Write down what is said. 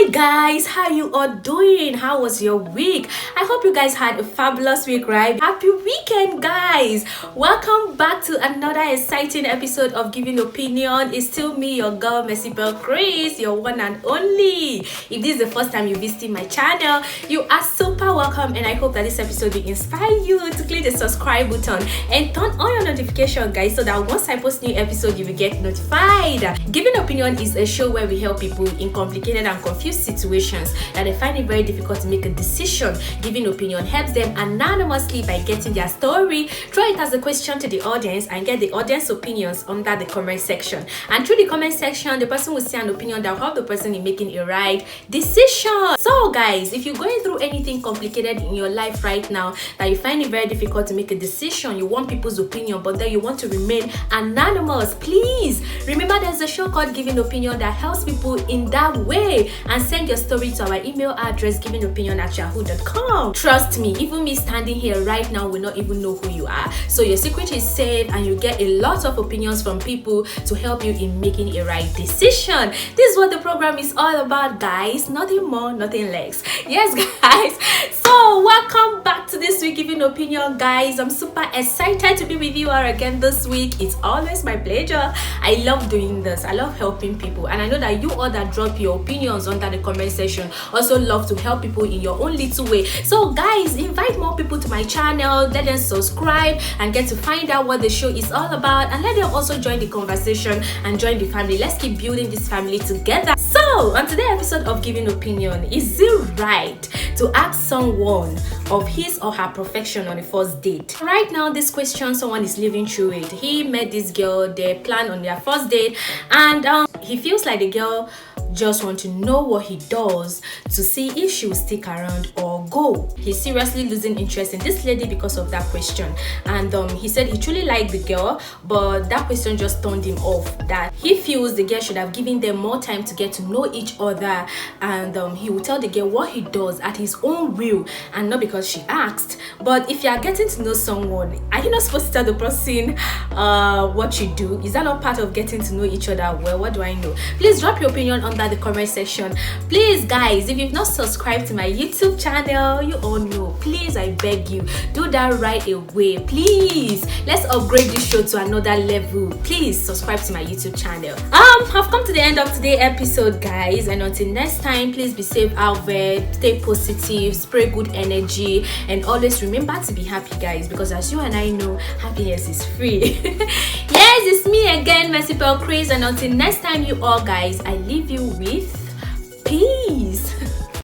Hi guys, how you all doing? How was your week? I hope you guys had a fabulous week, right? Happy weekend, guys. Welcome back to another exciting episode of Giving Opinion. It's still me, your girl Mercibel Chris, your one and only. If this is the first time you're visiting my channel, you are super welcome, and I hope that this episode will inspire you to click the subscribe button and turn on your notification, guys, so that once I post new episode you will get notified. Giving Opinion is a show where we help people in complicated and confused situations that they find it very difficult to make a decision. Giving Opinion helps them anonymously by getting their story, throw it as a question to the audience, and get the audience opinions under the comment section. And through the comment section, the person will say an opinion that will help the person in making a right decision. So guys, if you're going through anything complicated in your life right now that you find it very difficult to make a decision, you want people's opinion but then you want to remain anonymous, please remember there's a show called Giving Opinion that helps people in that way. And send your story to our email address givingopinion@yahoo.com. Trust me, even me standing here right now will not even know who you are. So your secret is safe and you get a lot of opinions from people to help you in making a right decision. This is what the program is all about, guys. Nothing more, nothing less. Yes, guys. So welcome back to this week Giving Opinion, guys. I'm super excited to be with you all again this week. It's always my pleasure. I love doing this. I love helping people, and I know that you all that drop your opinions under the comment section also love to help people in your own little way. So guys, invite more people to my channel, let them subscribe and get to find out what the show is all about, and let them also join the conversation and join the family. Let's keep building this family together. So on today's episode of Giving Opinion, is it right to ask someone of his or her perfection on a first date? Right now, this question, someone is living through it. He met this girl, they plan on their first date, and he feels like the girl just want to know what he does to see if she will stick around or go. He's seriously losing interest in this lady because of that question, and he said he truly liked the girl, but that question just turned him off. That he feels the girl should have given them more time to get to know each other, and he will tell the girl what he does at his own will and not because she asked. But if you are getting to know someone, are you not supposed to tell the person what you do? Is that not part of getting to know each other well? What do I know? Please drop your opinion under the comment section. Please guys, if you've not subscribed to my YouTube channel, you all know, please, I beg you, do that right away. Please, let's upgrade this show to another level. Please subscribe to my YouTube channel. I've come to the end of today's episode, guys, and until next time, please be safe out there, stay positive, spray good energy, and always remember to be happy, guys, because as you and I know, happiness is free. Yes, it's me again, Mercibel Chris, and until next time, you all guys, I leave you with